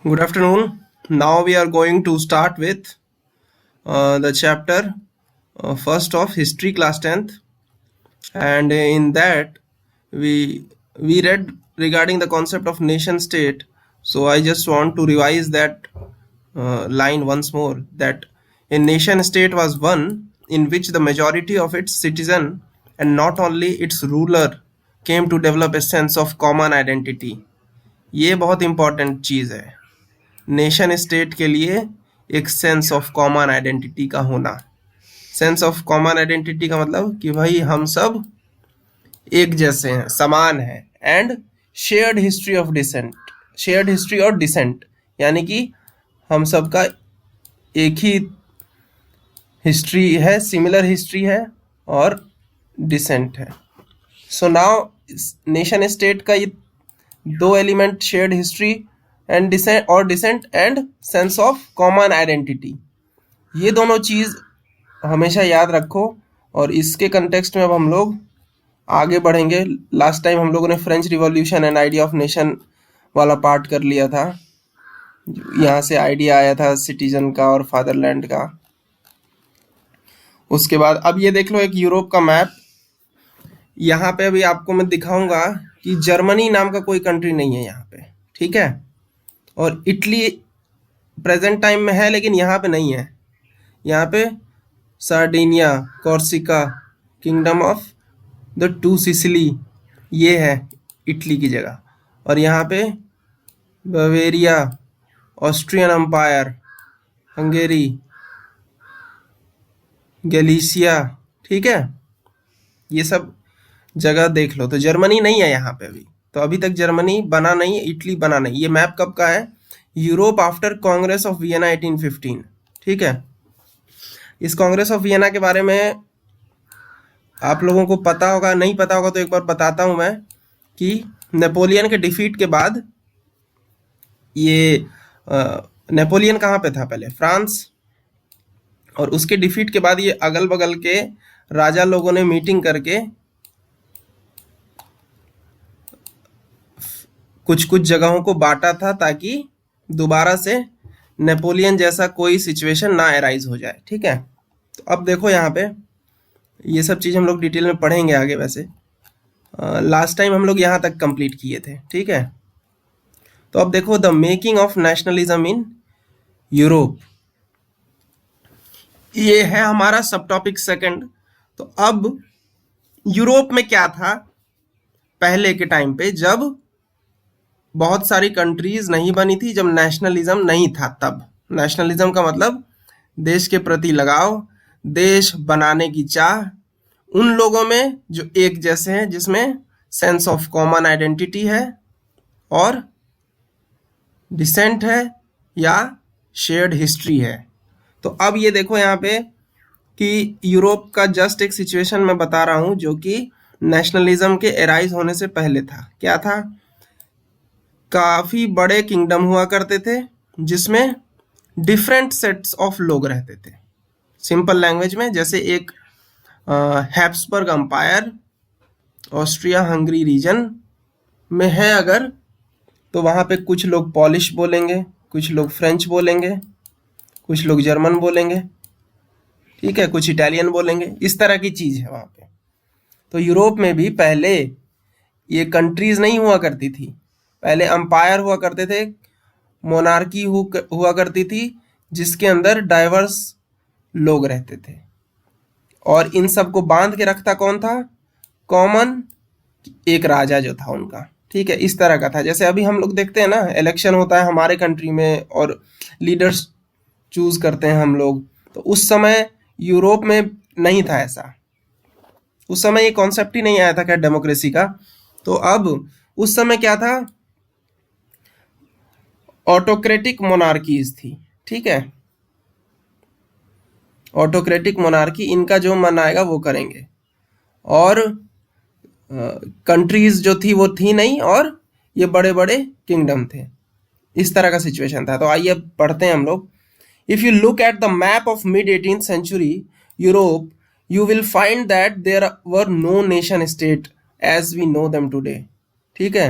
Good afternoon. Now we are going to start with the chapter first of history class 10th, and in that we read regarding the concept of nation state. So I just want to revise that line once more, that a nation state was one in which the majority of its citizen and not only its ruler came to develop a sense of common identity. ये बहुत important चीज़ है nation state के लिए, एक sense of common identity का होना। Sense of common identity का मतलब कि भाई हम सब एक जैसे हैं, समान हैं, and shared history of descent, shared history और डिसेंट, यानी कि हम सबका एक ही हिस्ट्री है, सिमिलर हिस्ट्री है और डिसेंट है। सो नाउ नेशन स्टेट का ये दो element, shared history and descent और descent and sense of common identity, ये दोनों चीज़ हमेशा याद रखो। और इसके कंटेक्स्ट में अब हम लोग आगे बढ़ेंगे। लास्ट टाइम हम लोगों ने French revolution and idea of nation वाला पार्ट कर लिया था, यहाँ से आइडिया आया था सिटीजन का और फादरलैंड का। उसके बाद अब ये देख लो एक यूरोप का मैप। यहाँ पे अभी आपको मैं दिखाऊंगा कि जर्मनी नाम का कोई कंट्री नहीं है यहाँ पे, ठीक है। और इटली प्रेजेंट टाइम में है लेकिन यहाँ पे नहीं है। यहाँ पे Sardinia, Corsica, kingdom of the two Sicily, ये है इटली की जगह। और यहाँ पे Bavaria, Austrian empire, Hungary, Galicia, ठीक है। ये सब जगह देख लो। तो जर्मनी नहीं है यहाँ पे अभी, तो अभी तक जर्मनी बना नहीं है, इटली बना नहीं। ये मैप कब का है? Europe after Congress of Vienna 1815, ठीक है। इस कांग्रेस ऑफ वियना के बारे में आप लोगों को पता होगा, नहीं पता होगा तो एक बार बताता हूं मैं कि नेपोलियन के डिफीट के बाद ये नेपोलियन कहाँ पे था पहले? फ्रांस। और उसके डिफीट के बाद ये अगल बगल के राजा लोगों ने मीटिंग करके कुछ कुछ जगहों को बांटा था ताकि दोबारा से नेपोलियन जैसा कोई सिचुएशन ना अराइज हो जाए, ठीक है। तो अब देखो यहाँ पे ये सब चीज़ हम लोग डिटेल में पढ़ेंगे आगे। वैसे लास्ट टाइम हम लोग यहाँ तक कंप्लीट किए थे, ठीक है। तो अब देखो the making of nationalism in Europe, ये है हमारा सब टॉपिक सेकंड। तो अब यूरोप में क्या था पहले के टाइम पे, जब बहुत सारी कंट्रीज नहीं बनी थी, जब नेशनलिज्म नहीं था। तब नेशनलिज्म का मतलब देश के प्रति लगाव, देश बनाने की चाह, उन लोगों में जो एक जैसे हैं, जिसमें सेंस ऑफ कॉमन आइडेंटिटी है और डिसेंट है या शेयर्ड हिस्ट्री है। तो अब ये देखो यहाँ पे कि यूरोप का जस्ट एक सिचुएशन मैं बता रहा हूँ जो कि नेशनलिज्म के एराइज होने से पहले था। क्या था? काफ़ी बड़े किंगडम हुआ करते थे जिसमें डिफरेंट सेट्स ऑफ लोग रहते थे। सिंपल लैंग्वेज में, जैसे एक Habsburg empire Austria Hungary region में है अगर, तो वहाँ पे कुछ लोग पॉलिश बोलेंगे, कुछ लोग फ्रेंच बोलेंगे, कुछ लोग जर्मन बोलेंगे, ठीक है, कुछ इटालियन बोलेंगे। इस तरह की चीज़ है वहाँ पे। तो यूरोप में भी पहले ये कंट्रीज नहीं हुआ करती थी, पहले अंपायर हुआ करते थे, मोनार्की हुआ करती थी जिसके अंदर डाइवर्स लोग रहते थे। और इन सब को बांध के रखता कौन था? कॉमन एक राजा जो था उनका, ठीक है। इस तरह का था। जैसे अभी हम लोग देखते हैं ना, इलेक्शन होता है हमारे कंट्री में और लीडर्स चूज करते हैं हम लोग, तो उस समय यूरोप में नहीं था ऐसा। उस समय ये कॉन्सेप्ट ही नहीं आया था क्या डेमोक्रेसी का। तो अब उस समय क्या था? ऑटोक्रेटिक मोनार्कीज थी, ठीक है। ऑटोक्रेटिक मोनार्की, इनका जो मन आएगा वो करेंगे। और कंट्रीज जो थी वो थी नहीं, और ये बड़े बड़े किंगडम थे। इस तरह का सिचुएशन था। तो आइए पढ़ते हैं हम लोग। If you look at the map of mid 18th century Europe, you will find that there were no nation state as we know them today, ठीक है।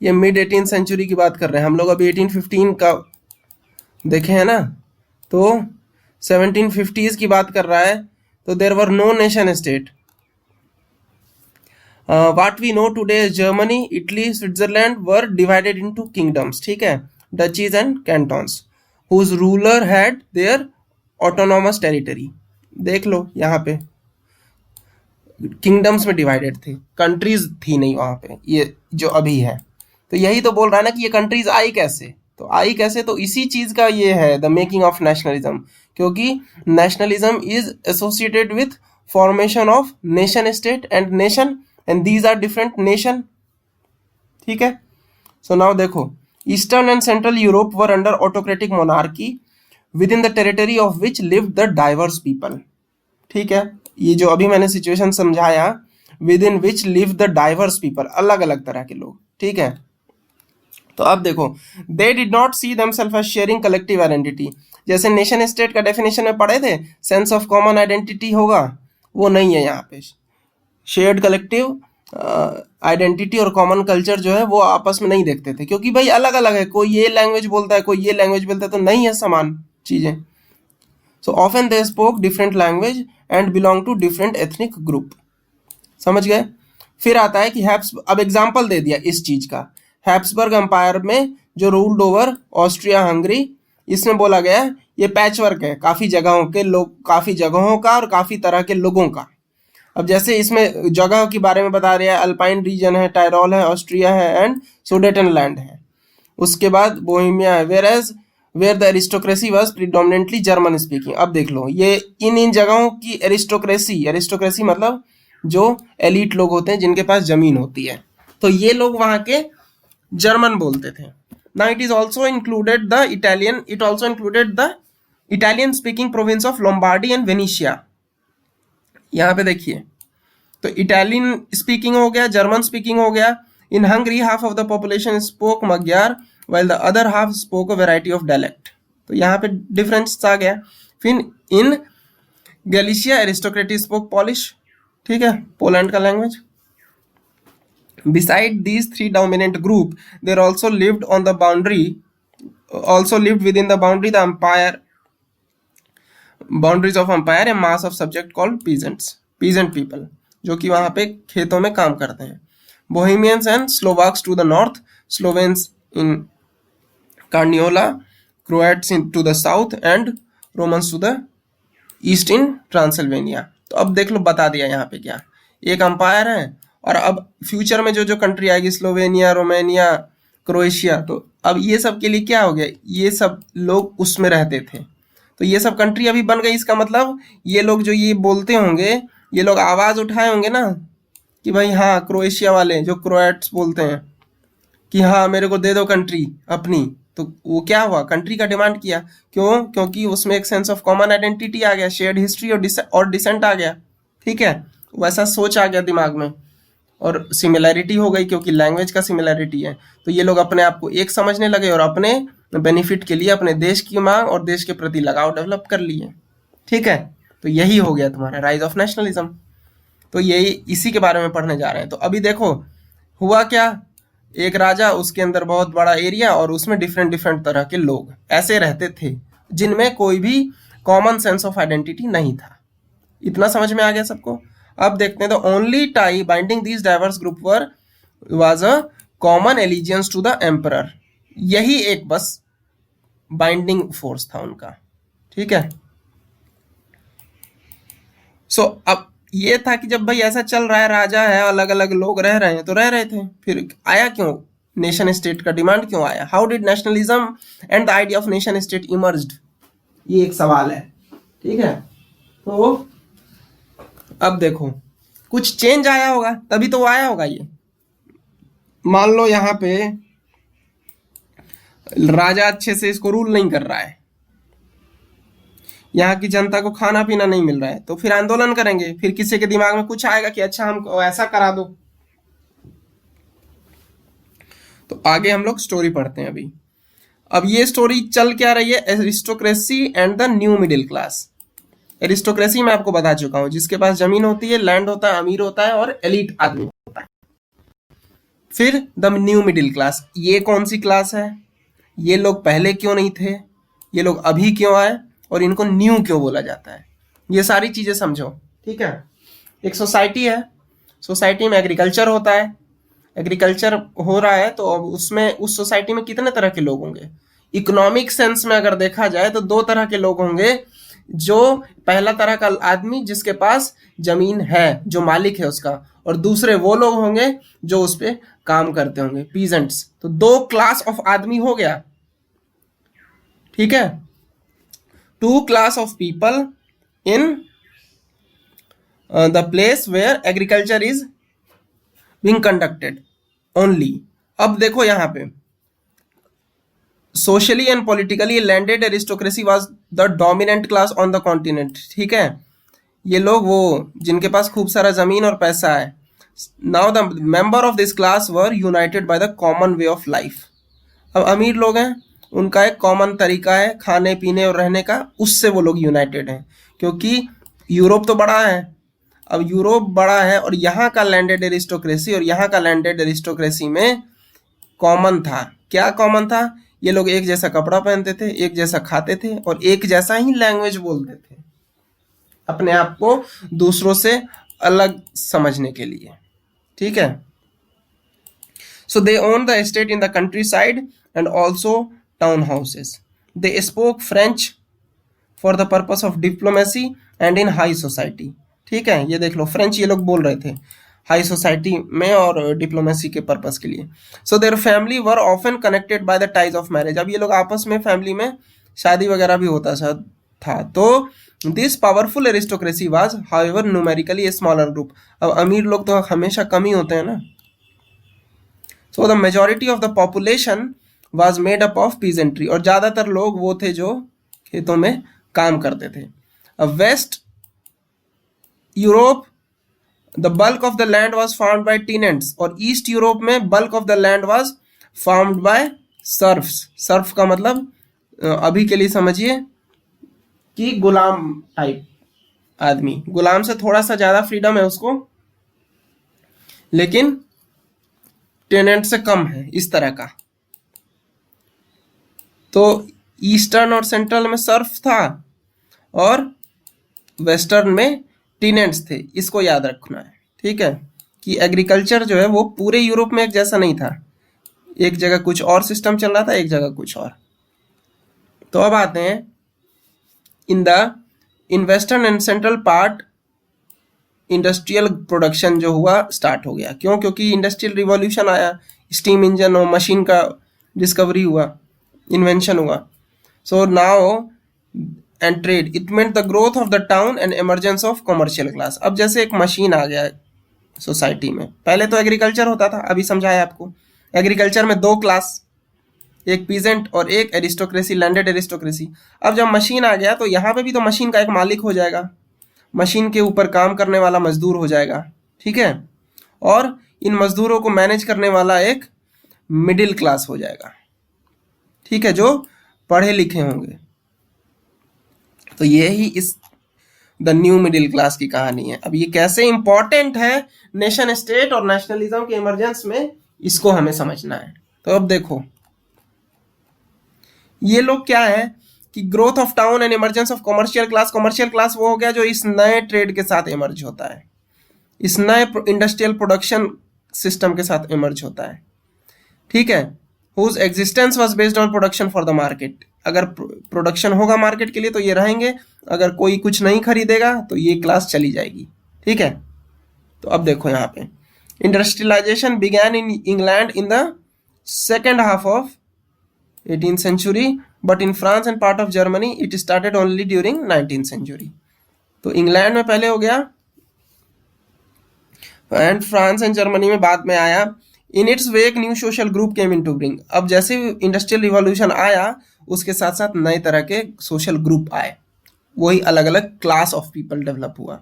ये मिड 18th सेंचुरी की बात कर रहे हैं हम लोग, अभी 1815 का देखे हैं ना, तो 1750s की बात कर रहा है। तो there were no nation state. What we know today Germany, Italy, Switzerland were divided into kingdoms, ठीक है, duchies and cantons, whose ruler had their autonomous territory. देख लो यहाँ पे किंगडम्स में डिवाइडेड थे, कंट्रीज थी नहीं वहां पे, ये जो अभी है। तो यही तो बोल रहा है ना कि ये कंट्रीज आई कैसे, तो आई कैसे, तो इसी चीज का ये है द मेकिंग ऑफ नेशनलिज्म, क्योंकि nationalism is associated with formation of nation state and nation, and these are different nation, ठीक है। सो नाउ देखो, eastern and central Europe were under autocratic monarchy within the territory of which live the diverse people, ठीक है। ये जो अभी मैंने situation समझाया, within which live the diverse people, अलग अलग तरह के लोग, ठीक है। तो अब देखो, they did not see themselves as sharing collective identity. जैसे नेशन स्टेट का डेफिनेशन में पढ़े थे, सेंस ऑफ कॉमन आइडेंटिटी होगा, वो नहीं है यहाँ पे। शेयर्ड कलेक्टिव आइडेंटिटी और कॉमन कल्चर जो है वो आपस में नहीं देखते थे, क्योंकि भाई अलग अलग है, कोई ये लैंग्वेज बोलता है, कोई ये लैंग्वेज बोलता है, तो नहीं है समान चीजें। So often they spoke different language and belong to different ethnic group, समझ गए। फिर आता है कि अब एग्जाम्पल दे दिया इस चीज का, हैब्सबर्ग एम्पायर में जो रूल्ड ओवर ऑस्ट्रिया हंगरी, इसमें बोला गया ये पैचवर्क है काफी जगहों के लोग, काफी जगहों का और काफी तरह के लोगों का। अब जैसे इसमें जगह के बारे में बता रहा है, अल्पाइन रीजन है, टायरोल है, ऑस्ट्रिया है एंड सुडेटनलैंड है। उसके बाद बोहेमिया है, where the aristocracy was predominantly German speaking. अब देख लो, ये इन जगहों की एरिस्टोक्रेसी मतलब जो एलिट लोग होते हैं जिनके पास जमीन होती है, तो ये लोग वहां के जर्मन बोलते थे। Now it also included the Italian speaking province of Lombardy and Venetia। यहाँ पे देखिए, तो इटालियन स्पीकिंग हो गया, जर्मन स्पीकिंग हो गया। इन Hungary half of the population spoke magyar while the other half spoke a variety of dialect। तो यहाँ पे डिफरेंस आ गया। फिर इन गैलिशिया एरिस्टोक्रेटी स्पोक पॉलिश, ठीक है, पोलैंड का language. Beside these three dominant group, there also lived within the boundaries of empire a mass of subject called peasant people, जो कि वहां पे खेतों में काम करते हैं। Bohemians and Slovaks to the north, Slovenes in Carniola, Croats to the south and Romans to the east in Transylvania। तो अब देख लो, बता दिया यहाँ पे क्या, एक अंपायर है, और अब फ्यूचर में जो जो कंट्री आएगी, स्लोवेनिया, रोमानिया, क्रोएशिया, तो अब ये सब के लिए क्या हो गया, ये सब लोग उसमें रहते थे, तो ये सब कंट्री अभी बन गई। इसका मतलब ये लोग जो ये बोलते होंगे, ये लोग आवाज उठाए होंगे ना कि भाई हाँ, क्रोएशिया वाले जो क्रोएट्स बोलते हैं कि हाँ मेरे को दे दो कंट्री अपनी, तो वो क्या हुआ, कंट्री का डिमांड किया। क्यों? क्योंकि उसमें एक सेंस ऑफ कॉमन आइडेंटिटी आ गया, शेयर्ड हिस्ट्री और डिसेंट आ गया, ठीक है, वैसा सोच आ गया दिमाग में, और सिमिलैरिटी हो गई क्योंकि लैंग्वेज का सिमिलैरिटी है। तो ये लोग अपने आप को एक समझने लगे और अपने बेनिफिट के लिए अपने देश की मांग और देश के प्रति लगाव डेवलप कर लिए, ठीक है। तो यही हो गया तुम्हारा राइज ऑफ नेशनलिज्म। तो यही इसी के बारे में पढ़ने जा रहे हैं। तो अभी देखो हुआ क्या, एक राजा, उसके अंदर बहुत बड़ा एरिया और उसमें डिफरेंट डिफरेंट तरह के लोग ऐसे रहते थे जिनमें कोई भी कॉमन सेंस ऑफ आइडेंटिटी नहीं था। इतना समझ में आ गया सबको? अब देखते हैं, the only tie binding these diverse group was a common allegiance to the emperor. यही एक बस बाइंडिंग फोर्स था उनका, ठीक है। सो अब ये था कि जब भाई ऐसा चल रहा है, राजा है, अलग अलग लोग रह रहे हैं, तो रह रहे थे, फिर आया क्यों नेशन स्टेट का डिमांड, क्यों आया? How did nationalism and the idea of nation state emerged, ये एक सवाल है, ठीक है। तो अब देखो कुछ चेंज आया होगा तभी तो वो आया होगा। ये मान लो यहाँ पे राजा अच्छे से इसको रूल नहीं कर रहा है, यहाँ की जनता को खाना पीना नहीं मिल रहा है, तो फिर आंदोलन करेंगे, फिर किसी के दिमाग में कुछ आएगा कि अच्छा हमको ऐसा करा दो। तो आगे हम लोग स्टोरी पढ़ते हैं अभी। अब ये स्टोरी चल क्या रही है, aristocracy and the new middle class. Aristocracy मैं आपको बता चुका हूं, जिसके पास जमीन होती है, लैंड होता है, अमीर होता है और एलिट आदमी होता है। फिर द न्यू मिडिल क्लास, ये कौन सी क्लास है, ये लोग पहले क्यों नहीं थे, ये लोग अभी क्यों आए, और इनको न्यू क्यों बोला जाता है, ये सारी चीजें समझो। ठीक है, एक सोसाइटी है, सोसाइटी में एग्रीकल्चर होता है, एग्रीकल्चर हो रहा है तो अब उसमें उस सोसाइटी में कितने तरह के लोग होंगे। इकोनॉमिक सेंस में अगर देखा जाए तो दो तरह के लोग होंगे, जो पहला तरह का आदमी जिसके पास जमीन है, जो मालिक है उसका, और दूसरे वो लोग होंगे जो उस पर काम करते होंगे, पीजेंट्स। तो दो क्लास ऑफ आदमी हो गया। ठीक है, two class of people in the place where agriculture is being conducted only. अब देखो यहां पे socially and politically landed aristocracy was the dominant class on the continent. ठीक है, ये लोग वो जिनके पास खूब सारा जमीन और पैसा है। Now the member of this class were United by the common way of life. अब अमीर लोग हैं, उनका एक कॉमन तरीका है खाने पीने और रहने का, उससे वो लोग यूनाइटेड हैं, क्योंकि यूरोप तो बड़ा है। अब यूरोप बड़ा है और यहाँ का लैंडेड एरिस्टोक्रेसी और यहाँ का लैंडेड एरिस्टोक्रेसी में कॉमन था। क्या कॉमन था? ये लोग एक जैसा कपड़ा पहनते थे, एक जैसा खाते थे और एक जैसा ही लैंग्वेज बोलते थे, अपने आप को दूसरों से अलग समझने के लिए। ठीक है, so they own the estate in the countryside and also town houses. They spoke French for the purpose of diplomacy and in high society. ठीक है, ये देख लो, फ्रेंच ये लोग बोल रहे थे हाई सोसाइटी में और डिप्लोमेसी के पर्पस के लिए। So their family were often connected by the ties of marriage. अब ये लोग आपस में फैमिली में शादी वगैरह भी होता था। तो this powerful aristocracy was however numerically a smaller group. अब अमीर लोग तो हमेशा कम ही होते हैं ना। So the majority of the population was made up of peasantry, और ज्यादातर लोग वो थे जो खेतों में काम करते थे। अब west Europe the bulk of the land was farmed by tenants, और ईस्ट यूरोप में bulk of the land was farmed by serfs. Serf का मतलब अभी के लिए समझिए कि गुलाम टाइप आदमी, गुलाम से थोड़ा सा ज्यादा फ्रीडम है उसको, लेकिन टेनेंट से कम है, इस तरह का। तो ईस्टर्न और सेंट्रल में सर्फ था और वेस्टर्न में टेनेंट्स थे, इसको याद रखना है। ठीक है, कि एग्रीकल्चर जो है वो पूरे यूरोप में एक जैसा नहीं था, एक जगह कुछ और सिस्टम चल रहा था, एक जगह कुछ और। तो अब आते हैं in western and central part industrial production जो हुआ स्टार्ट हो गया। क्यों? क्योंकि इंडस्ट्रियल रिवॉल्यूशन आया, स्टीम इंजन और मशीन का डिस्कवरी हुआ, इन्वेंशन हुआ। So now and trade, it meant the growth of the town and emergence of commercial class. अब जैसे एक मशीन आ गया सोसाइटी में, पहले तो एग्रीकल्चर होता था, अभी समझाया आपको। एग्रीकल्चर में दो क्लास, एक पीजेंट और एक एरिस्टोक्रेसी, लैंडेड एरिस्टोक्रेसी। अब जब मशीन आ गया तो यहाँ पे भी तो मशीन का एक मालिक हो जाएगा, मशीन के ऊपर काम करने वाला मजदूर हो जाएगा। ठीक है, और इन मजदूरों को मैनेज करने वाला एक मिडिल क्लास हो जाएगा। ठीक है, जो पढ़े लिखे होंगे। तो ये ही इस द न्यू मिडिल क्लास की कहानी है। अब ये कैसे इंपॉर्टेंट है नेशन स्टेट और नेशनलिज्म के इमरजेंस में, इसको हमें समझना है। तो अब देखो ये लोग क्या है कि growth of town and emergence of commercial class. Commercial class वो हो गया जो इस नए ट्रेड के साथ इमर्ज होता है, इस नए इंडस्ट्रियल प्रोडक्शन सिस्टम के साथ इमर्ज होता है। ठीक है, whose existence was based on production for the market। अगर प्रोडक्शन होगा मार्केट के लिए तो ये रहेंगे, अगर कोई कुछ नहीं खरीदेगा तो ये क्लास चली जाएगी। ठीक है, तो अब देखो यहाँ पे industrialisation began in England in the second half of 18th century, but in France and part of Germany it started only during 19th century। तो इंग्लैंड में पहले हो गया एंड फ्रांस एंड जर्मनी में बाद में आया। In its wake new social group came in to bring. अब जैसे इंडस्ट्रियल रिवॉल्यूशन आया उसके साथ साथ नए तरह के सोशल ग्रुप आए, वही अलग अलग क्लास ऑफ पीपल डेवलप हुआ।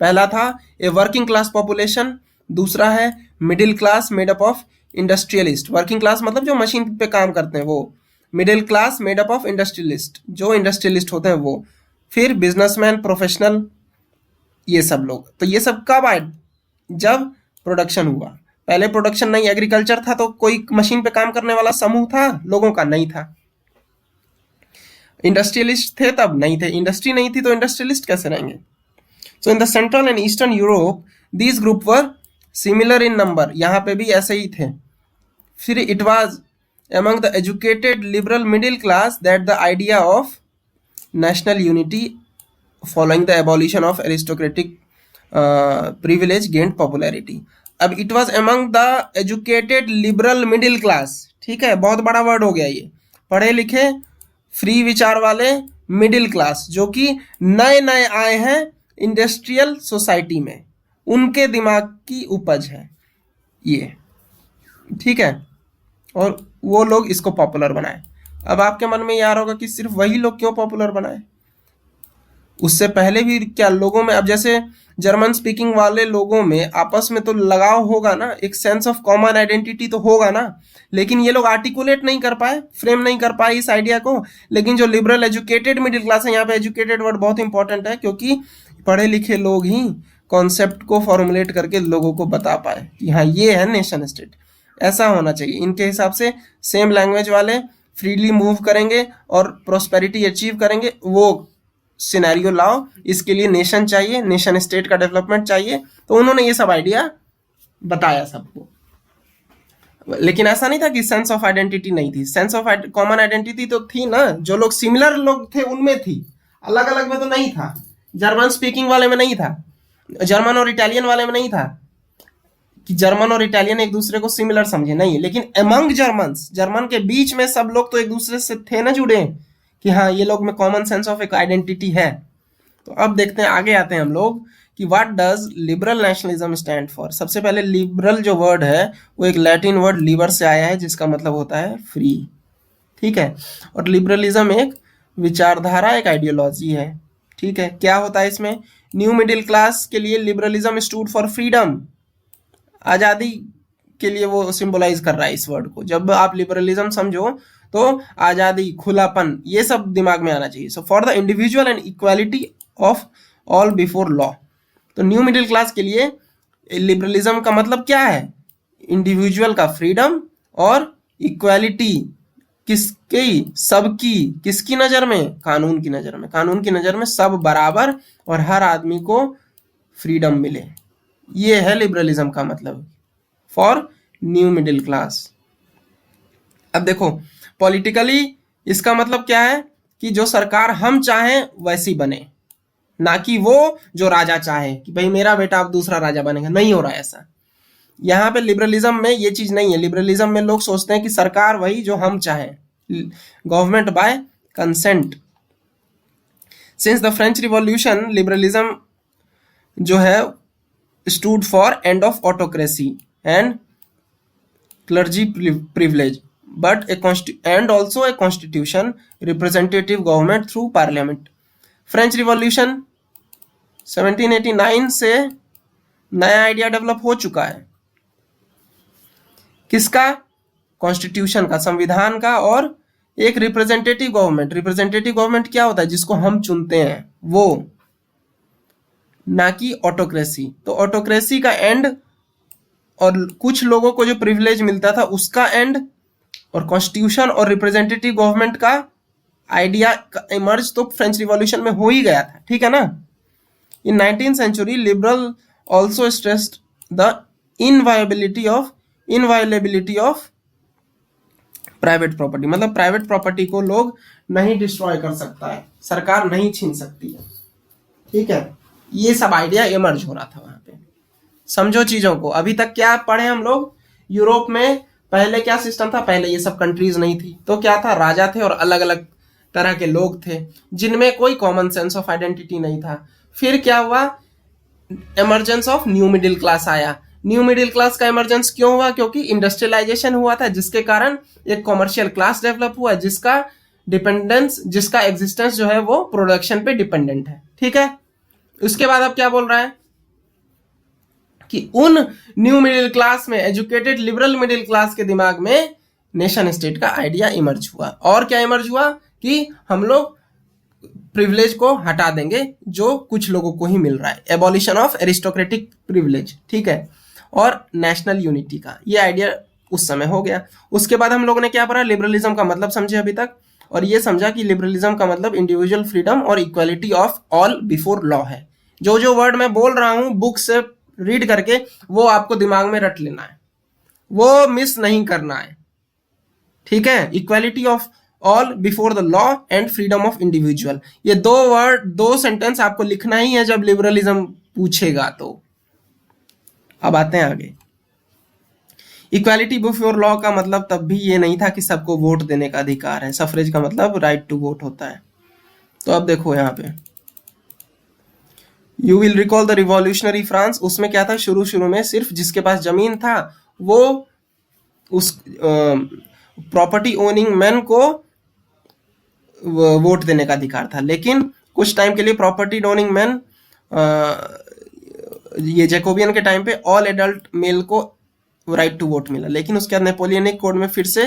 पहला था ए वर्किंग क्लास पॉपुलेशन, दूसरा है middle class made up of industrialist. Working class मतलब जो मशीन पे काम करते हैं वो, middle class made up of industrialist, जो इंडस्ट्रियलिस्ट होते हैं वो, फिर बिजनेसमैन, प्रोफेशनल, ये सब लोग। तो ये सब कब आए? जब प्रोडक्शन हुआ। पहले प्रोडक्शन नहीं, एग्रीकल्चर था तो कोई मशीन पे काम करने वाला समूह था लोगों का, नहीं था। इंडस्ट्रियलिस्ट थे तब, नहीं थे। इंडस्ट्री नहीं थी तो इंडस्ट्रियलिस्ट कैसे रहेंगे? So in the central and eastern Europe these group were similar in number, यहाँ पे भी ऐसे ही थे। फिर it was among the educated liberal middle class that the idea of national unity following the abolition of aristocratic privilege gained popularity. अब it was among the educated liberal middle class, ठीक है, बहुत बड़ा वर्ड हो गया ये, पढ़े लिखे फ्री विचार वाले मिडिल क्लास, जो कि नए नए आए हैं इंडस्ट्रियल सोसाइटी में, उनके दिमाग की उपज है ये, ठीक है, और वो लोग इसको पॉपुलर बनाए। अब आपके मन में ये आ रहा होगा कि सिर्फ वही लोग क्यों पॉपुलर बनाए, उससे पहले भी क्या लोगों में, अब जैसे जर्मन स्पीकिंग वाले लोगों में आपस में तो लगाव होगा ना, एक सेंस ऑफ कॉमन आइडेंटिटी तो होगा ना, लेकिन ये लोग आर्टिकुलेट नहीं कर पाए, फ्रेम नहीं कर पाए इस आइडिया को। लेकिन जो लिबरल एजुकेटेड मिडिल क्लास है, यहाँ पे एजुकेटेड वर्ड बहुत इंपॉर्टेंट है, क्योंकि पढ़े लिखे लोग ही कॉन्सेप्ट को फॉर्मुलेट करके लोगों को बता पाए कि हाँ ये है नेशन स्टेट, ऐसा होना चाहिए। इनके हिसाब से सेम लैंग्वेज वाले फ्रीली मूव करेंगे और प्रोस्पेरिटी अचीव करेंगे, वो सिनेरियो लाओ, इसके लिए नेशन चाहिए, नेशन स्टेट का डेवलपमेंट चाहिए। तो उन्होंने ये सब आइडिया बताया सबको, लेकिन ऐसा नहीं था कि सेंस ऑफ आइडेंटिटी नहीं थी। सेंस ऑफ कॉमन आइडेंटिटी तो थी ना, जो लोग सिमिलर लोग थे उनमें थी, अलग अलग में तो नहीं था। जर्मन स्पीकिंग वाले में नहीं था, जर्मन और इटालियन वाले में नहीं था कि जर्मन और इटालियन एक दूसरे को सिमिलर समझे, नहीं, लेकिन अमंग जर्मन्स, जर्मन के बीच में सब लोग तो एक दूसरे से थे ना जुड़े, कि हाँ ये लोग में कॉमन सेंस ऑफ एक आइडेंटिटी है। तो अब देखते हैं, आगे आते हैं हम लोग कि what does liberal nationalism stand for. सबसे पहले लिबरल जो वर्ड है वो एक लैटिन वर्ड लिबर से आया है, जिसका मतलब होता है फ्री, ठीक है। और लिबरलिज्म एक विचारधारा, एक आइडियोलॉजी है, ठीक है। क्या होता है इसमें? न्यू मिडिल क्लास के लिए लिबरलिज्म स्टूड फॉर फ्रीडम, आज़ादी के लिए वो सिंबलाइज कर रहा है इस वर्ड को। जब आप लिबरलिज्म समझो तो आज़ादी, खुलापन, ये सब दिमाग में आना चाहिए। So for the individual and equality of all before law. तो न्यू मिडिल क्लास के लिए लिबरलिज्म का मतलब क्या है? इंडिविजुअल का फ्रीडम और इक्वालिटी, किसकी? सबकी। किसकी नज़र में? कानून की नज़र में। कानून की नज़र में सब बराबर और हर आदमी को फ्रीडम मिले, ये है लिबरलिज्म का मतलब फॉर न्यू मिडिल क्लास। अब देखो पॉलिटिकली इसका मतलब क्या है कि जो सरकार हम चाहें वैसी बने, ना कि वो जो राजा चाहे कि भाई मेरा बेटा अब दूसरा राजा बनेगा। नहीं हो रहा है ऐसा यहाँ पे। लिबरलिज्म में ये चीज नहीं है। लिबरलिज्म में लोग सोचते हैं कि सरकार वही जो हम चाहें, government by consent. Since the French revolution liberalism जो है stood for end of autocracy and clergy privilege, but and also a constitution, representative government through parliament. French revolution 1789 से नया आइडिया डेवलप हो चुका है, किसका? कॉन्स्टिट्यूशन का, संविधान का, और एक रिप्रेजेंटेटिव गवर्नमेंट। रिप्रेजेंटेटिव गवर्नमेंट क्या होता है? जिसको हम चुनते हैं वो, ना कि ऑटोक्रेसी। तो ऑटोक्रेसी का एंड और कुछ लोगों को जो प्रिविलेज मिलता था उसका एंड, और कॉन्स्टिट्यूशन और रिप्रेजेंटेटिव गवर्नमेंट का आइडिया इमर्ज तो फ्रेंच रिवॉल्यूशन में हो ही गया था, ठीक है ना। In 19th century liberal also stressed the inviolability of private property. मतलब प्राइवेट प्रॉपर्टी को लोग नहीं डिस्ट्रॉय कर सकता है, सरकार नहीं छीन सकती है, ठीक है। ये सब आइडिया इमर्ज हो रहा था वहां पे। समझो चीजों को। अभी तक क्या पढ़े हम लोग? यूरोप में पहले क्या सिस्टम था? पहले ये सब कंट्रीज नहीं थी, तो क्या था? राजा थे और अलग अलग तरह के लोग थे जिनमें कोई कॉमन सेंस ऑफ आइडेंटिटी नहीं था। फिर क्या हुआ? Emergence of new middle class आया। न्यू मिडिल क्लास का इमरजेंस क्यों हुआ? क्योंकि इंडस्ट्रियलाइजेशन हुआ था, जिसके कारण एक कॉमर्शियल क्लास डेवलप हुआ, जिसका डिपेंडेंस, जिसका एग्जिस्टेंस जो है वो प्रोडक्शन पे डिपेंडेंट है, ठीक है। उसके बाद अब क्या बोल रहा है कि उन न्यू मिडिल क्लास में, एजुकेटेड लिबरल मिडिल क्लास के दिमाग में नेशन स्टेट का आइडिया इमर्ज हुआ। और क्या इमर्ज हुआ? कि हम लोग प्रिविलेज को हटा देंगे जो कुछ लोगों को ही मिल रहा है, एबॉलिशन ऑफ एरिस्टोक्रेटिक प्रिविलेज, ठीक है। और नेशनल यूनिटी का। ये आइडिया उस समय हो गया। उसके बाद हम लोगों ने क्या पढ़ा, लिबरलिज्म का मतलब समझे अभी तक, और ये समझा कि लिबरलिज्म का मतलब इंडिविजुअल फ्रीडम और equality of all before law है। जो जो वर्ड मैं बोल रहा हूं बुक से रीड करके वो आपको दिमाग में रट लेना है, वो मिस नहीं करना है, ठीक है। Equality of all before the law and freedom of individual, ये दो वर्ड, दो सेंटेंस आपको लिखना ही है जब लिबरलिज्म पूछेगा तो। अब आते हैं आगे। इक्वालिटी बिफोर लॉ का मतलब तब भी ये नहीं था कि सबको वोट देने का अधिकार है। सफरेज का मतलब राइट टू वोट होता है। तो अब देखो यहाँ पे, you will recall the revolutionary France, उसमें क्या था, शुरू शुरू में सिर्फ जिसके पास जमीन था वो उस प्रॉपर्टी ओनिंग मैन को वोट देने का अधिकार था, लेकिन कुछ टाइम के लिए प्रॉपर्टी ओनिंग मैन, ये जैकोबियन के टाइम पे ऑल एडल्ट मेल को राइट टू वोट मिला। लेकिन उसके बाद नेपोलियनिक कोड में फिर से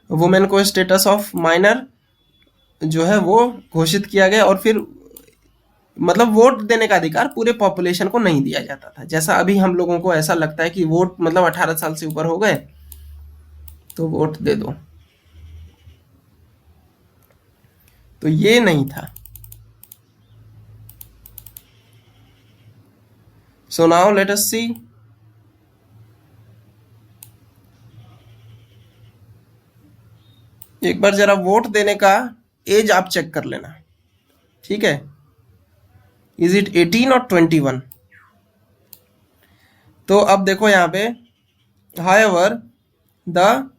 वुमेन को स्टेटस ऑफ माइनर जो है वो घोषित किया गया, और फिर मतलब वोट देने का अधिकार पूरे पॉपुलेशन को नहीं दिया जाता था। जैसा अभी हम लोगों को ऐसा लगता है कि वोट मतलब 18 साल से ऊपर हो गए तो वोट दे दो, तो ये नहीं था। सो नाउ लेट अस सी, एक बार जरा वोट देने का एज आप चेक कर लेना, ठीक है। इज इट 18 और 21? तो अब देखो यहाँ पे, however the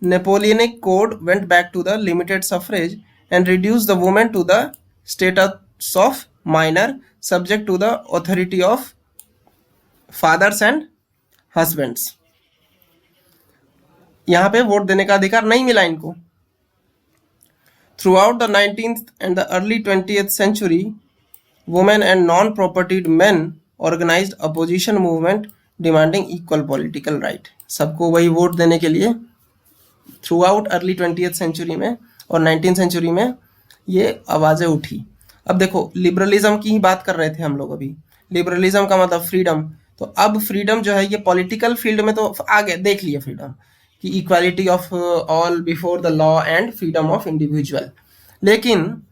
Napoleonic code went back to the limited suffrage and reduce the women to the status of minor subject to the authority of fathers and husbands. यहाँ पे वोट देने का अधिकार नहीं मिला इनको। Throughout the 19th and the early 20th century, women and non-propertied men organized opposition movement demanding equal political right. सबको वही वोट देने के लिए throughout early 20th century में और 19th century में ये आवाजें उठी। अब देखो, लिबरलिज्म की ही बात कर रहे थे हम लोग अभी। लिबरलिज्म का मतलब फ्रीडम, तो अब फ्रीडम जो है ये पॉलिटिकल फील्ड में तो आगे देख लिए फ्रीडम कि equality of all before the law and freedom of individual, लेकिन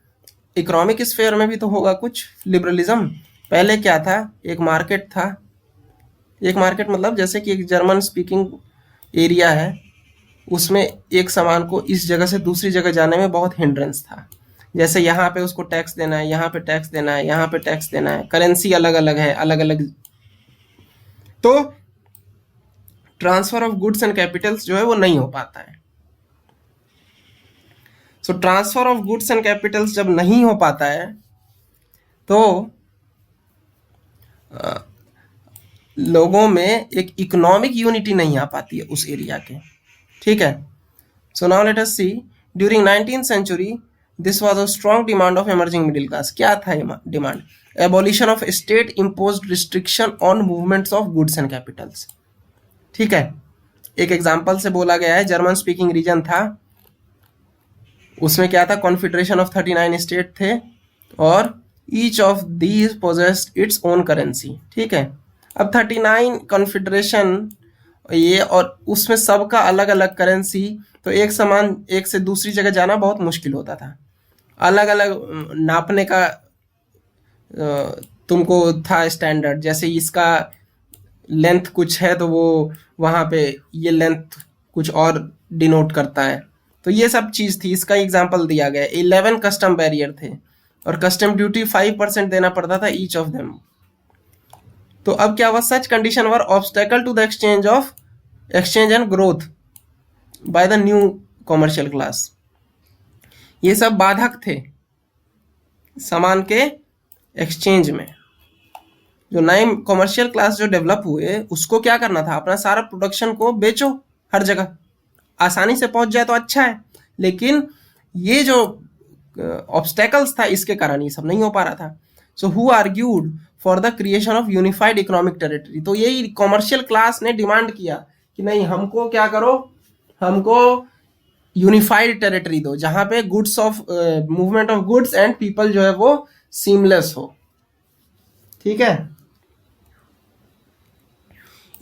इकोनॉमिक स्फेयर में भी तो होगा कुछ लिबरलिज्म। पहले क्या था, एक मार्केट था। एक मार्केट मतलब जैसे कि एक जर्मन स्पीकिंग एरिया है, उसमें एक सामान को इस जगह से दूसरी जगह जाने में बहुत हिंड्रेंस था। जैसे यहाँ पे उसको टैक्स देना है, यहाँ पे टैक्स देना है, यहाँ पे टैक्स देना है, करेंसी अलग अलग है, अलग अलग, तो transfer of goods and Capitals जो है वो नहीं हो पाता है। सो transfer of goods and Capitals जब नहीं हो पाता है तो लोगों में एक इकोनॉमिक यूनिटी नहीं आ पाती है उस एरिया के, ठीक है। So now let us see, during 19th century this was a strong demand of emerging middle class. क्या था demand? Abolition of state imposed restriction on movements of goods and capitals, ठीक है। एक एग्जाम्पल से बोला गया है, जर्मन स्पीकिंग रीजन था, उसमें क्या था, कॉन्फेडरेशन ऑफ 39 स्टेट थे और each of these possessed its own currency, ठीक है। अब 39 कॉन्फेडरेशन ये, और उसमें सबका अलग अलग करेंसी, तो एक सामान एक से दूसरी जगह जाना बहुत मुश्किल होता था। अलग अलग नापने का तुमको था स्टैंडर्ड, जैसे इसका लेंथ कुछ है तो वो वहाँ पे ये लेंथ कुछ और डिनोट करता है, तो ये सब चीज़ थी। इसका एग्जांपल दिया गया, 11 कस्टम बैरियर थे और कस्टम ड्यूटी 5% देना पड़ता था ईच ऑफ देम। तो अब क्या हुआ, such condition were obstacle to the exchange and growth by the new commercial class. ये सब बाधक थे सामान के एक्सचेंज में। जो नए कॉमर्शियल क्लास जो डेवलप हुए उसको क्या करना था, अपना सारा प्रोडक्शन को बेचो हर जगह, आसानी से पहुंच जाए तो अच्छा है, लेकिन ये जो ऑब्स्टेकल्स था इसके कारण ये सब नहीं हो पा रहा था। So who argued for the creation of unified economic territory, तो यही कॉमर्शियल क्लास ने डिमांड किया कि नहीं, हमको क्या करो, हमको यूनिफाइड टेरिटरी दो जहां पे goods of movement of goods and people जो है वो सीमलेस हो, ठीक है।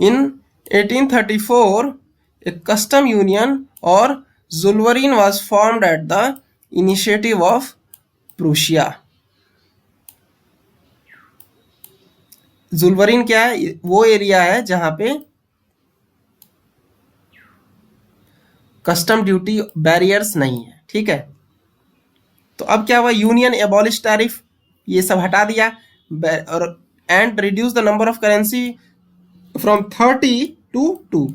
In 1834 a custom union or Zollverein was formed at the initiative of Prussia. ज़ुल्वरीन क्या है? वो एरिया है जहां पे कस्टम ड्यूटी बैरियर्स नहीं है, ठीक है। तो अब क्या हुआ, यूनियन एबॉलिश टैरिफ, ये सब हटा दिया, और and reduce the number of currency from 30 to 2।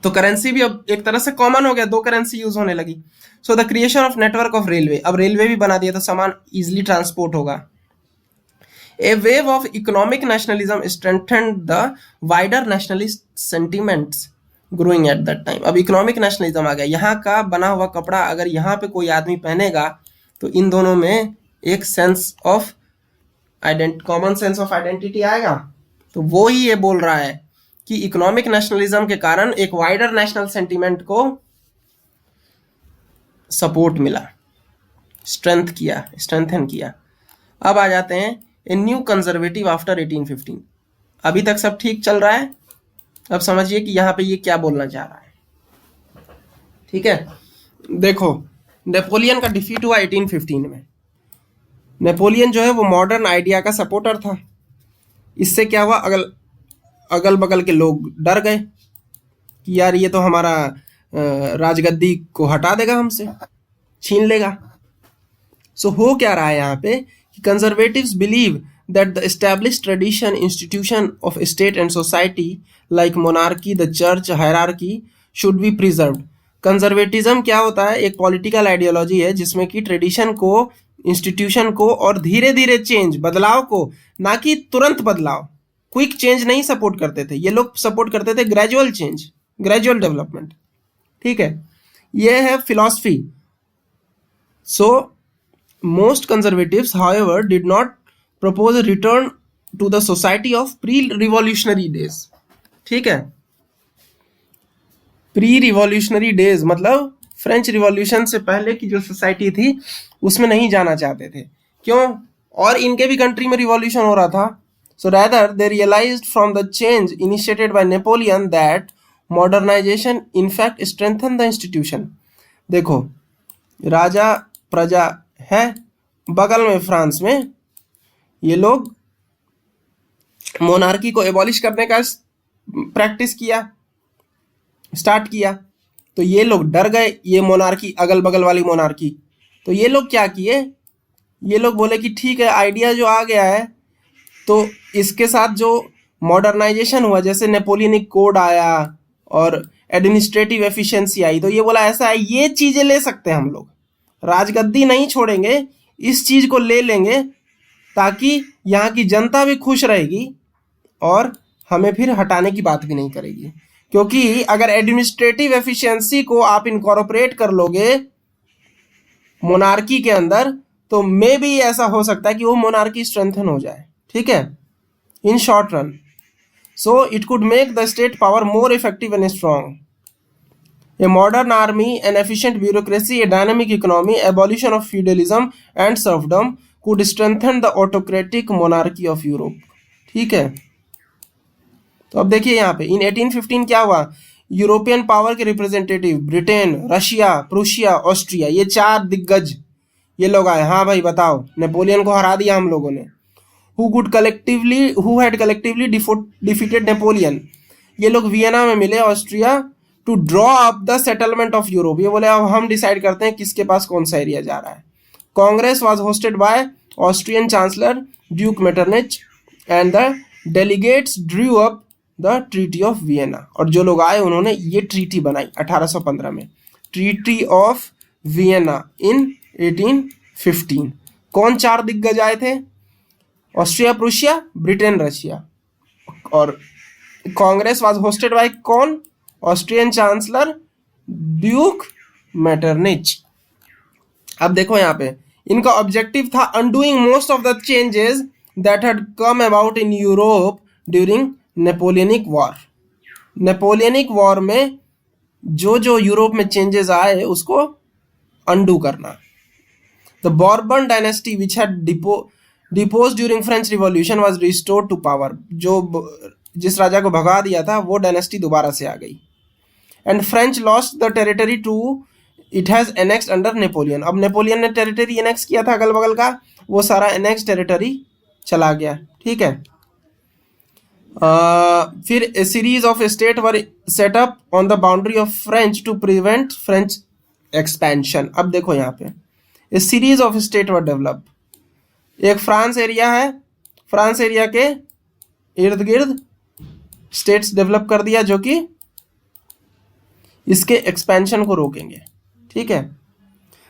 तो करेंसी भी अब एक तरह से कॉमन हो गया, 2 करेंसी यूज होने लगी। So the creation of network of railway, अब रेलवे भी बना दिया तो सामान इजिली ट्रांसपोर्ट होगा। A wave of economic nationalism strengthened the wider nationalist sentiments growing at that time। अब इकोनॉमिक नेशनलिज्म आ गया, यहाँ का बना हुआ कपड़ा अगर यहाँ पे कोई आदमी पहनेगा तो इन दोनों में एक sense of common sense of identity आएगा। तो वो ही ये बोल रहा है कि इकोनॉमिक नेशनलिज्म के कारण एक वाइडर नेशनल सेंटिमेंट को सपोर्ट मिला, स्ट्रेंथन किया। अब आ जाते हैं ए न्यू कंजर्वेटिव आफ्टर 1815। अभी तक सब ठीक चल रहा है, अब समझिए कि यहाँ पे ये क्या बोलना चाह रहा है, ठीक है। देखो, नेपोलियन का डिफीट हुआ 1815 में। नेपोलियन जो है वो मॉडर्न आइडिया का सपोर्टर था। इससे क्या हुआ, अगल बगल के लोग डर गए कि यार ये तो हमारा राजगद्दी को हटा देगा, हमसे छीन लेगा। सो हो क्या रहा है यहाँ पे कि conservatives believe that the established tradition institution of state and society like monarchy, the church, hierarchy should be preserved। Conservatism क्या होता है, एक पॉलिटिकल आइडियोलॉजी है जिसमें कि ट्रेडिशन को, इंस्टीट्यूशन को और धीरे धीरे चेंज, बदलाव को, ना कि तुरंत बदलाव, क्विक चेंज नहीं सपोर्ट करते थे। ये लोग सपोर्ट करते थे ग्रेजुअल चेंज, ग्रेजुअल डेवलपमेंट, ठीक है। ये है philosophy. So most conservatives however did not propose a return to the society of pre-revolutionary days, ठीक है। प्री रिवॉल्यूशनरी डेज मतलब फ्रेंच रिवॉल्यूशन से पहले की जो सोसाइटी थी उसमें नहीं जाना चाहते थे। क्यों? और इनके भी कंट्री में रिवॉल्यूशन हो रहा था। So rather they realised from the change initiated by Napoleon that modernisation in fact strengthen the institution. देखो, राजा प्रजा है, बगल में फ्रांस में ये लोग मोनार्की को एबॉलिश करने का प्रैक्टिस किया, स्टार्ट किया। तो ये लोग डर गए, ये मोनार्की, अगल बगल वाली मोनार्की। तो ये लोग क्या किए, ये लोग बोले कि ठीक है, आइडिया जो आ गया है तो इसके साथ जो मॉडर्नाइजेशन हुआ, जैसे नेपोलियनिक कोड आया और एडमिनिस्ट्रेटिव एफिशिएंसी आई, तो ये बोला ऐसा है, ये चीजें ले सकते हैं हम लोग, राजगद्दी नहीं छोड़ेंगे, इस चीज को ले लेंगे ताकि यहाँ की जनता भी खुश रहेगी और हमें फिर हटाने की बात भी नहीं करेगी। क्योंकि अगर एडमिनिस्ट्रेटिव एफिशिएंसी को आप इनकॉर्पोरेट कर लोगे मोनार्की के अंदर, तो मे भी ऐसा हो सकता है कि वो मोनार्की स्ट्रेंथन हो जाए, ठीक है, in short run. So it could make the state power more effective and strong. A modern army, an efficient bureaucracy, a dynamic economy, abolition of feudalism and serfdom could strengthen the autocratic monarchy of Europe। ठीक है। तो अब देखिए यहाँ पे इन 1815 क्या हुआ, European power के representative Britain, Russia, Prussia, Austria, ये 4 दिग्गज ये लोग आए। हाँ भाई बताओ, नेपोलियन को हरा दिया हम लोगों ने। Who had collectively defeated Napoleon। ये लोग वियना में मिले, Austria, to draw up the settlement of Europe. ये बोले अब हम डिसाइड करते हैं किसके पास कौन सा एरिया जा रहा है। Congress was hosted by Austrian chancellor duke Metternich and the delegates drew up the treaty of Vienna. और जो लोग आए उन्होंने ये ट्रीटी बनाई 1815 में, ट्रीटी ऑफ वियना इन 1815। कौन 4 दिग्गज आए थे? Austria, Prussia, Britain, Russia. और कांग्रेस वाज होस्टेड बाय कौन? Austrian chancellor duke Metternich. अब देखो यहाँ पे इनका ऑब्जेक्टिव था undoing most of the changes that had come about in Europe during Napoleonic war. Napoleonic war में जो जो यूरोप में चेंजेस आए उसको अनडू करना। The Bourbon dynasty which had deposed during French revolution was restored to power. जो जिस राजा को भगा दिया था वो डायनेस्टी दोबारा से आ गई। And French lost the territory to it has annexed under Napoleon. अब नेपोलियन ने टेरिटरी एनेक्स किया था अगल बगल का, वो सारा एनेक्स टेरिटरी चला गया। ठीक है। फिर a series of state were set up on the boundary of French to prevent French expansion. अब देखो यहाँ पे a series of state were develop. एक फ्रांस एरिया है, फ्रांस एरिया के इर्द गिर्द स्टेट्स डेवलप कर दिया जो कि इसके एक्सपेंशन को रोकेंगे। ठीक है।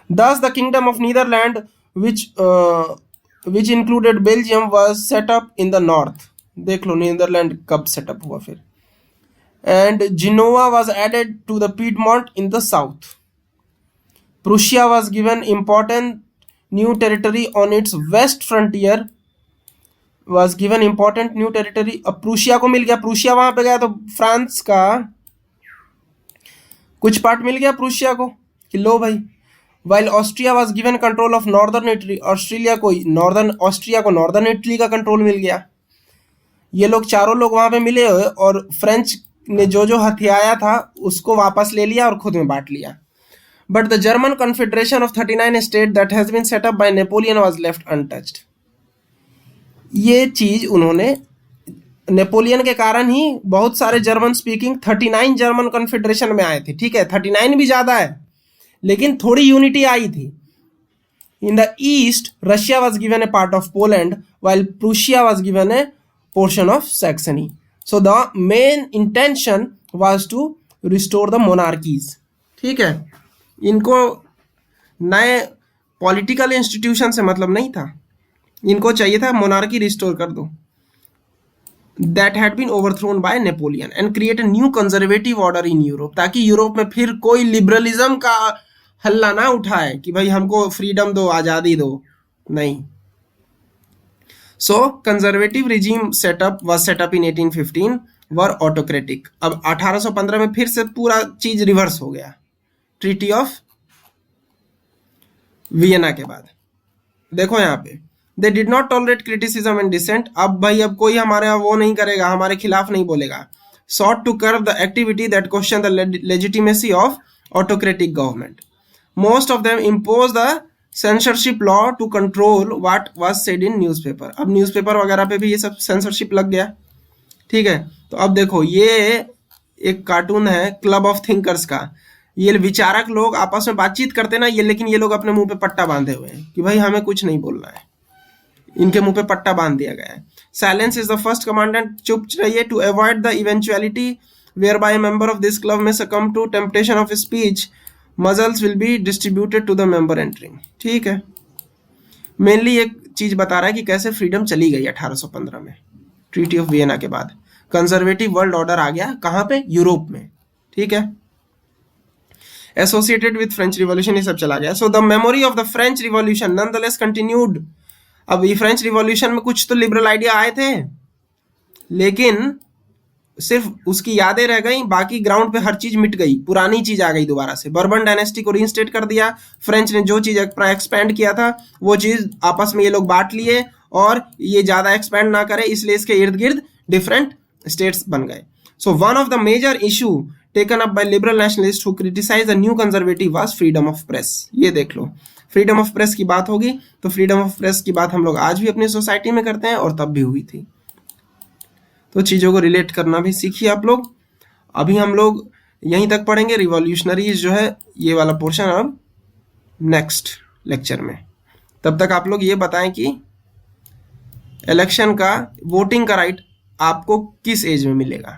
Thus the kingdom of Netherland which included Belgium was set up in the north. देख लो नीदरलैंड कब सेटअप हुआ फिर। And Genoa was added to the Piedmont in the south. Prussia was given important new territory on its west frontier, was given important new territory. अब Prussia को मिल गया, Prussia वहां पे गया तो फ्रांस का कुछ पार्ट मिल गया प्रूशिया को कि लो भाई। While Austria was given control of northern Italy, Australia को ऑस्ट्रिया को नॉर्दर्न इटली का कंट्रोल मिल गया। ये लोग चारों लोग वहां पे मिले और फ्रेंच ने जो जो हथियाया था उसको वापस ले लिया और खुद में बांट लिया। But the German confederation of 39 state that has been set up by Napoleon was left untouched. ये चीज उन्होंने नेपोलियन के कारण ही बहुत सारे जर्मन स्पीकिंग 39 जर्मन कॉन्फेडरेशन में आए थे। ठीक है, 39 भी ज्यादा है लेकिन थोड़ी यूनिटी आई थी। In the east Russia was given a part of Poland while Prussia was given a portion of Saxony. So the main intention was to restore the monarchies. ठीक है, इनको नए पॉलिटिकल इंस्टीट्यूशन से मतलब नहीं था, इनको चाहिए था मोनार्की रिस्टोर कर दो that had been overthrown by Napoleon and create a new conservative order in Europe, ताकि यूरोप में फिर कोई लिबरलिज्म का हल्ला ना उठाए कि भाई हमको फ्रीडम दो, आजादी दो, नहीं। So conservative regime setup was setup in 1815 were autocratic. अब 1815 में फिर से पूरा चीज रिवर्स हो गया ट्रीटी ऑफ वियना के बाद। देखो यहाँ पे they did not tolerate criticism and dissent. अब भाई अब कोई हमारे वो नहीं करेगा, हमारे खिलाफ नहीं बोलेगा। Sought to curb the activity that question the legitimacy of autocratic government. Most of them impose the censorship law to control what was said in newspaper. अब न्यूज़पेपर वगैरह पे भी ये सब सेंसरशिप लग गया। ठीक है, तो अब देखो ये एक कार्टून है क्लब ऑफ थिंकर्स का। ये विचारक लोग आपस में बातचीत करते ना ये, लेकिन ये लोग अपने मुंह पे पट्टा बांधे हुए हैं कि भाई हमें कुछ नहीं बोलना है, इनके मुंह पे पट्टा बांध दिया गया है। Silence is the first commandant. चुप रहिए to avoid the eventuality whereby member of this club में succumb to temptation of speech. Muzzles will be distributed to the member entering. ठीक है, मेनली एक चीज बता रहा है कि कैसे फ्रीडम चली गई 1815 में ट्रीटी ऑफ वियना के बाद। कंजर्वेटिव वर्ल्ड ऑर्डर आ गया कहाँ पे, यूरोप में। ठीक है, एसोसिएटेड विद फ्रेंच रिवॉल्यूशन ये सब चला गया। So the memory of the French revolution nonetheless continued. अब ये फ्रेंच रिवॉल्यूशन में कुछ तो लिबरल आइडिया आए थे लेकिन सिर्फ उसकी यादें रह गई, बाकी ग्राउंड पे हर चीज मिट गई, पुरानी चीज आ गई दोबारा से। बर्बन डायनेस्टी को रीइंस्टेट कर दिया। फ्रेंच ने जो चीज एक्सपैंड किया था वो चीज आपस में ये लोग बांट लिए और ये ज्यादा एक्सपैंड ना करे, इसलिए इसके इर्द गिर्द डिफरेंट स्टेट्स बन गए। So one of the major issue taken up by liberal nationalist who criticise the new conservative was freedom of press. ये देख लो, फ्रीडम ऑफ प्रेस की बात होगी तो फ्रीडम ऑफ प्रेस की बात हम लोग आज भी अपनी सोसाइटी में करते हैं और तब भी हुई थी। तो चीज़ों को रिलेट करना भी सीखिए आप लोग। अभी हम लोग यहीं तक पढ़ेंगे, रिवॉल्यूशनरीज जो है ये वाला पोर्शन अब नेक्स्ट लेक्चर में। तब तक आप लोग ये बताएं कि इलेक्शन का वोटिंग का राइट आपको किस एज में मिलेगा।